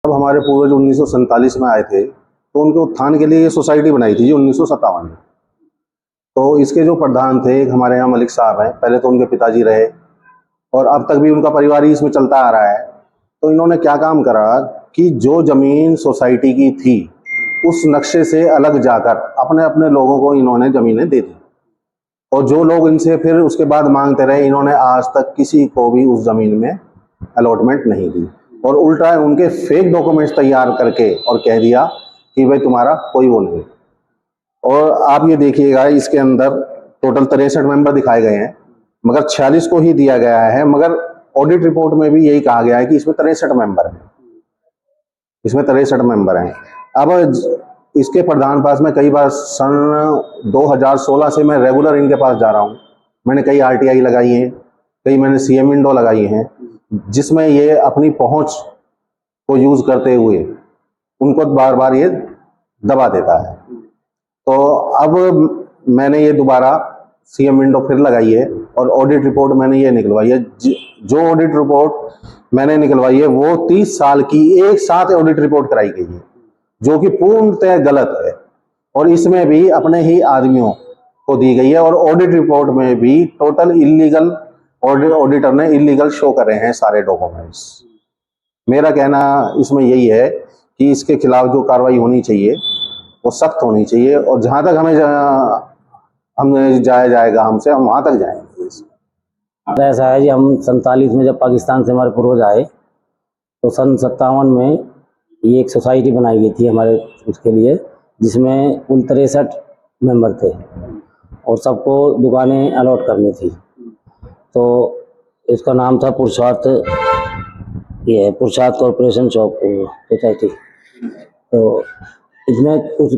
अब हमारे पूर्वज 1947 में आए थे तो उनके उत्थान के लिए ये सोसाइटी बनाई थी जी 1957 में। तो इसके जो प्रधान थे एक हमारे यहाँ मलिक साहब हैं, पहले तो उनके पिताजी रहे और अब तक भी उनका परिवार ही इसमें चलता आ रहा है। तो इन्होंने क्या काम करा कि जो ज़मीन सोसाइटी की थी उस नक्शे से अलग जाकर अपने अपने लोगों को इन्होंने ज़मीनें दे दी और जो लोग इनसे फिर उसके बाद मांगते रहे, इन्होंने आज तक किसी को भी उस ज़मीन में अलॉटमेंट नहीं दी और उल्टा उनके फेक डॉक्यूमेंट्स तैयार करके और कह दिया कि भाई तुम्हारा कोई वो नहीं। और आप ये देखिएगा इसके अंदर टोटल 63 मेंबर दिखाए गए हैं मगर 46 को ही दिया गया है, मगर ऑडिट रिपोर्ट में भी यही कहा गया है कि इसमें 63 मेंबर हैं, इसमें 63 मेंबर हैं। अब इसके प्रधान पास में कई बार सन 2016 से मैं रेगुलर इनके पास जा रहा हूँ। मैंने कई RTI लगाई हैं, कई मैंने CM विंडो लगाई हैं, जिसमें ये अपनी पहुंच को यूज करते हुए उनको बार बार ये दबा देता है। तो अब मैंने ये दोबारा CM विंडो फिर लगाई है और ऑडिट रिपोर्ट मैंने ये निकलवाई है। जो ऑडिट रिपोर्ट मैंने निकलवाई है वो 30 साल की एक साथ ऑडिट रिपोर्ट कराई गई है, जो कि पूर्णतः गलत है और इसमें भी अपने ही आदमियों को दी गई है और ऑडिट रिपोर्ट में भी टोटल इलीगल ऑडिटर ने इलीगल शो कर रहे हैं सारे डॉक्यूमेंट्स। मेरा कहना इसमें यही है कि इसके खिलाफ जो कार्रवाई होनी चाहिए वो सख्त होनी चाहिए और जहां तक हमें जाया जाएगा हमसे हम वहां तक जाएंगे। ऐसा है जी, हम 47 में जब पाकिस्तान से हमारे पूर्वज आए तो सन 57 में ये एक सोसाइटी बनाई गई थी हमारे उसके लिए, जिसमें कुल 63 मेंबर थे और सबको दुकानें अलॉट करनी थी। तो इसका नाम था पुरुषार्थ, ये है पुरुषार्थ कॉरपोरेशन सोसाइटी। तो इसमें कुछ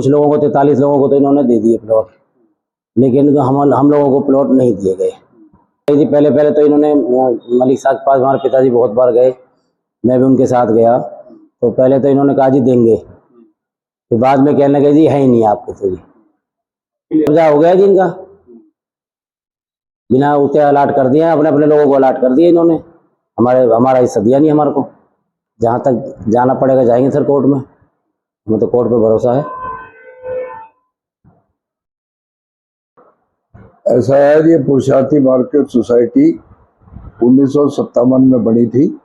लोगों को 43 लोगों को तो इन्होंने दे दिए प्लॉट, लेकिन हम लोगों को प्लॉट नहीं दिए गए। पहले तो इन्होंने मलिक साहब के पास हमारे पिताजी बहुत बार गए, मैं भी उनके साथ गया। तो पहले तो इन्होंने कहा जी देंगे, फिर बाद में कहने लगे जी है ही नहीं आपको, तो जी कब्जा हो गया जी इनका, बिना उसके अलाट कर दिया, अपने अपने लोगों को अलाट कर दिया इन्होंने, हमारा हिस्सा दिया नहीं हमारे को। जहाँ तक जाना पड़ेगा जाएंगे सर कोर्ट में, हमें तो कोर्ट पे भरोसा है। ऐसा है, ये पुरुषार्थी मार्केट सोसाइटी 1957 में बनी थी।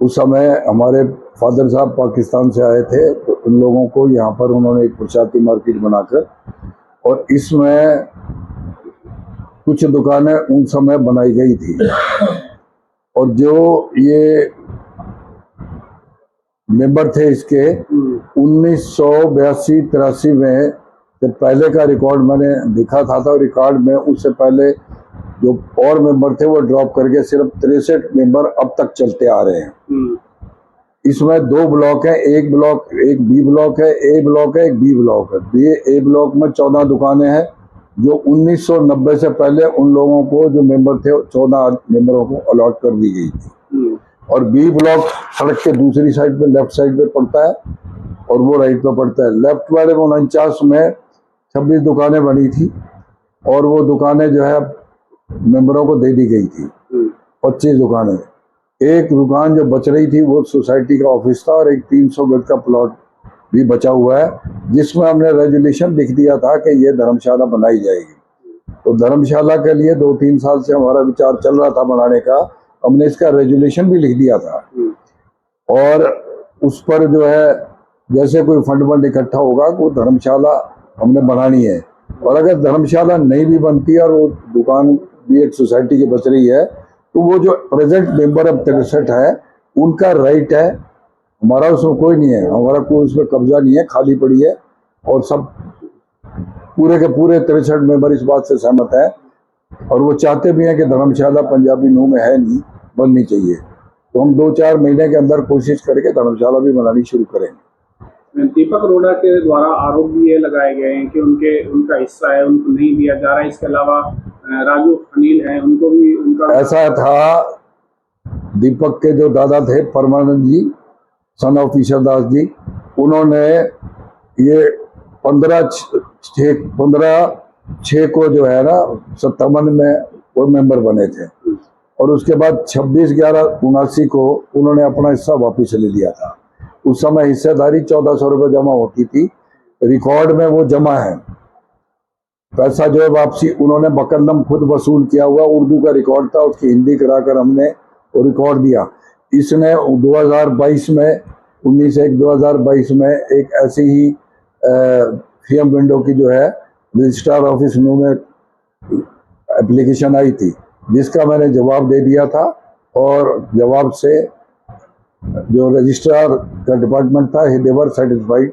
उस समय हमारे फादर साहब पाकिस्तान से आए थे तो उन लोगों को यहाँ पर उन्होंने एक पुरुषार्थी मार्केट बनाकर, और इसमें कुछ दुकानें उन समय बनाई गई थी। और जो ये मेंबर थे इसके 1982-83 में जब पहले का रिकॉर्ड मैंने दिखा था, तो रिकॉर्ड में उससे पहले जो और मेंबर थे वो ड्रॉप करके सिर्फ 63 मेंबर अब तक चलते आ रहे हैं। इसमें 2 ब्लॉक है, एक B ब्लॉक है, A ब्लॉक है, एक B ब्लॉक है। A ब्लॉक में 14 दुकानें हैं जो 1990 से पहले उन लोगों को जो मेंबर थे 14 मेंबरों को अलॉट कर दी गई थी। और B ब्लॉक सड़क के दूसरी साइड पे, लेफ्ट साइड पे पड़ता है और वो राइट पे पड़ता है। लेफ्ट वाले में 49 में 26 दुकानें बनी थी और वो दुकानें जो है मेंबरों को दे दी गई थी, 25 दुकानें। एक दुकान जो बच रही थी वो सोसाइटी का ऑफिस था और एक 300 गज का प्लॉट भी बचा हुआ है, जिसमें हमने रेजोल्यूशन लिख दिया था कि ये धर्मशाला बनाई जाएगी। तो धर्मशाला के लिए 2-3 साल से हमारा विचार चल रहा था बनाने का, हमने इसका रेजोल्यूशन भी लिख दिया था। और उस पर जो है जैसे कोई फंड इकट्ठा होगा वो धर्मशाला हमने बनानी है। और अगर धर्मशाला नहीं भी बनती है और वो दुकान भी एक सोसाइटी की बच रही है, तो वो जो प्रेजेंट मेंबर अब 63 है उनका राइट है, हमारा उसमें कोई नहीं है, हमारा कोई उसमें कब्जा नहीं है, खाली पड़ी है। और सब पूरे के पूरे 63 मेंबर इस बात से सहमत है और वो चाहते भी हैं कि धर्मशाला पंजाबी नू में है नहीं, बननी चाहिए। तो हम 2-4 महीने के अंदर कोशिश करके धर्मशाला भी बनानी शुरू करेंगे। दीपक अरोड़ा के द्वारा आरोप भी ये लगाए गए हैं कि उनका हिस्सा है, उनको नहीं दिया जा रहा है। इसके अलावा राजू अनिल है, उनको भी उनका ऐसा था। दीपक के जो दादा थे परमानंद जी, सन ऑफ ईश्वर दास जी, उन्होंने ये 15/6 को जो है ना 57 में वो मेंबर बने थे। और उसके बाद 26/11/79 को उन्होंने अपना हिस्सा वापस ले लिया था। उस समय हिस्सेदारी 1400 रुपये जमा होती थी, रिकॉर्ड में वो जमा है। पैसा जो है वापसी उन्होंने बकल्लम खुद वसूल किया हुआ, उर्दू का रिकॉर्ड था, उसकी हिंदी कराकर हमने वो रिकॉर्ड दिया। इसने 2022 में 19/1/2022 में एक ऐसी ही फीएम विंडो की जो है रजिस्ट्रार ऑफिस न्यू में एप्लीकेशन आई थी, जिसका मैंने जवाब दे दिया था, और जवाब से जो रजिस्ट्रार का डिपार्टमेंट था दे वर सेटिस्फाइड।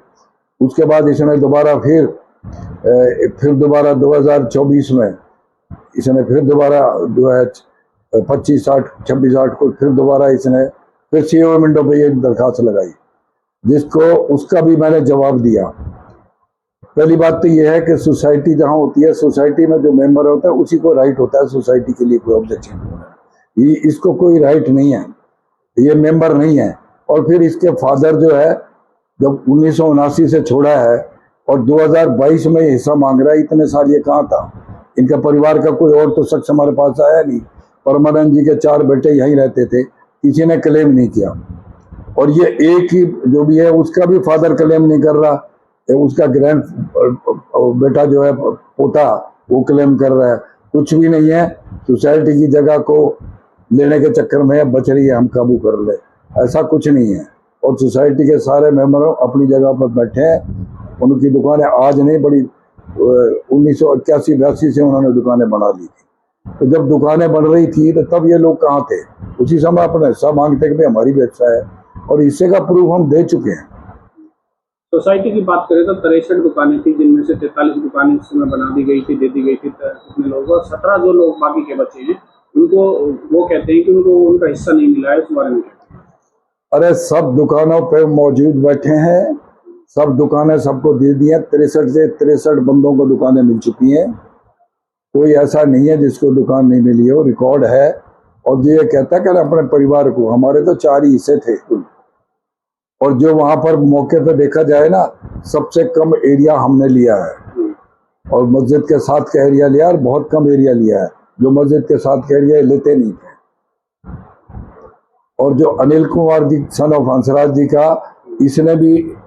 उसके बाद इसने दोबारा फिर 2024 में इसने फिर दोबारा जो है 25/8/26/8 को फिर दोबारा इसने फिर सीओ विंडो पे एक दरखास्त लगाई, जिसको उसका भी मैंने जवाब दिया। पहली बात तो यह है कि सोसाइटी जहाँ होती है, सोसाइटी में जो मेंबर होता है उसी को राइट होता है सोसाइटी के लिए कोई ऑब्जेक्शन करना। ये इसको कोई राइट नहीं है, ये मेंबर नहीं है। और फिर इसके फादर जो है जब 1979 से छोड़ा है और 2022 में हिस्सा मांग रहा है, इतने साल ये कहाँ था? इनका परिवार का कोई और तो शख्स हमारे पास आया नहीं। परमानंद जी के 4 बेटे यहीं रहते थे, किसी ने क्लेम नहीं किया। और ये एक ही जो भी है उसका भी फादर क्लेम नहीं कर रहा, उसका ग्रैंड बेटा जो है पोता वो क्लेम कर रहा है। कुछ भी नहीं है, सोसाइटी की जगह को लेने के चक्कर में बच रही है, हम काबू कर ले, ऐसा कुछ नहीं है। और सोसाइटी के सारे मेंबर अपनी जगह पर बैठे हैं। उनकी दुकानें आज नहीं बड़ी 1981-82 से उन्होंने दुकानें बना ली थी। तो जब दुकानें बन रही थी तो तब ये लोग कहाँ थे? उसी समय अपना हिस्सा मांगते कि भाई हमारी भी हिस्सा है, और हिस्से का प्रूफ हम दे चुके हैं। सोसाइटी की बात करें तो 63 दुकानें थी, जिनमें से 43 दुकानें उस समय बना दी गई थी, दे दी गई थी कितने लोगों को। 17 जो लोग बाकी के बचे हैं उनको वो कहते हैं कि उनको उनका हिस्सा नहीं मिला है, उस बारे में। अरे सब दुकानों पे मौजूद बैठे हैं, सब दुकानें सबको दे दी हैं। 63 से 63 बंदों को दुकानें मिल चुकी हैं। कोई ऐसा नहीं है जिसको दुकान नहीं मिली हो, रिकॉर्ड है। और जो ये कहता है कि अपने परिवार को, हमारे तो 4 ही हिस्से थे कुल। और जो वहां पर मौके पे देखा जाए ना, सबसे कम एरिया हमने लिया है, और मस्जिद के साथ का एरिया लिया और बहुत कम एरिया लिया है, जो मस्जिद के साथ का एरिया लेते नहीं थे। और जो अनिल कुमार जी सन ऑफ हंसराज जी का, इसने भी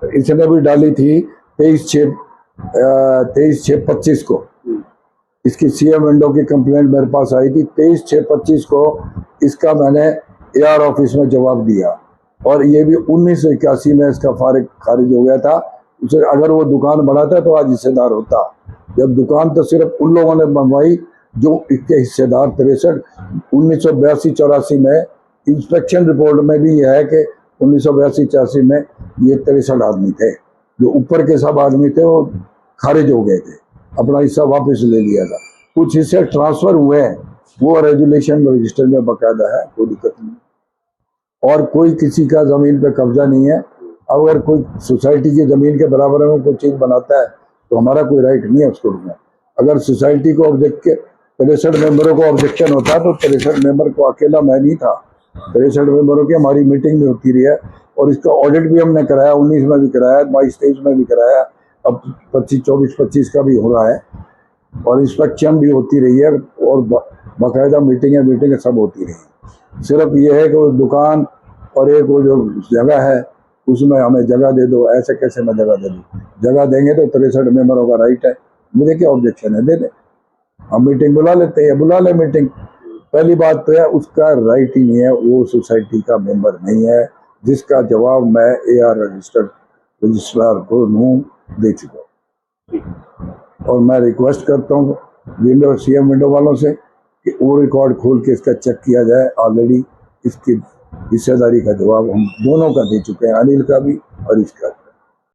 डाली थी 23/6/25 को। इसकी सीएम विंडो की कंप्लेंट मेरे पास आई थी 23/6/25 को। इसका मैंने एआर ऑफिस में जवाब दिया, और ये भी 1981 में इसका खारिज हो गया था। उसे अगर वो दुकान बनाता तो आज हिस्सेदार होता। जब दुकान तो सिर्फ उन लोगों ने बनवाई जो इसके हिस्सेदार 63 1982-84 में इंस्पेक्शन रिपोर्ट में भी यह है कि 1982-84 में ये 63 आदमी थे। जो ऊपर के सब आदमी थे वो खारिज हो गए थे, अपना हिस्सा वापस ले लिया था। कुछ हिस्से ट्रांसफर हुए हैं, वो रेजुलेशन रजिस्टर में बाकायदा है, कोई दिक्कत नहीं। और कोई किसी का जमीन पे कब्जा नहीं है। अगर कोई सोसाइटी की जमीन के बराबर में कोई चीज बनाता है तो हमारा कोई राइट नहीं है उसको रोकना। अगर सोसाइटी को 63 मेंबरों को ऑब्जेक्शन होता तो 63 मेंबर को, अकेला मैं नहीं था, 63 मेंबरों की हमारी मीटिंग भी होती रही है। और इसका ऑडिट भी हमने कराया, 19 में भी कराया, 22-23 में भी कराया, अब 24-25 का भी हो रहा है। और इंस्पेक्शन भी होती रही है, और बाकायदा मीटिंगें सब होती रही। सिर्फ ये है कि वो दुकान और एक वो जो जगह है उसमें हमें जगह दे दो, ऐसे कैसे मैं जगह दे दूँ? जगह देंगे तो 63 मेंबरों का राइट है, मुझे क्या ऑब्जेक्शन है, दे दे। हम मीटिंग बुला लेते हैं, बुला ले मीटिंग। पहली बात तो है उसका राइट ही नहीं है, वो सोसाइटी का मेंबर नहीं है, जिसका जवाब मैं एआर रजिस्ट्रार को दे चुका हूँ। और मैं रिक्वेस्ट करता हूँ सीएम विंडो वालों से कि वो रिकॉर्ड खोल के इसका चेक किया जाए। ऑलरेडी इसकी हिस्सेदारी का जवाब हम दोनों का दे चुके हैं, अनिल का भी और इसका भी।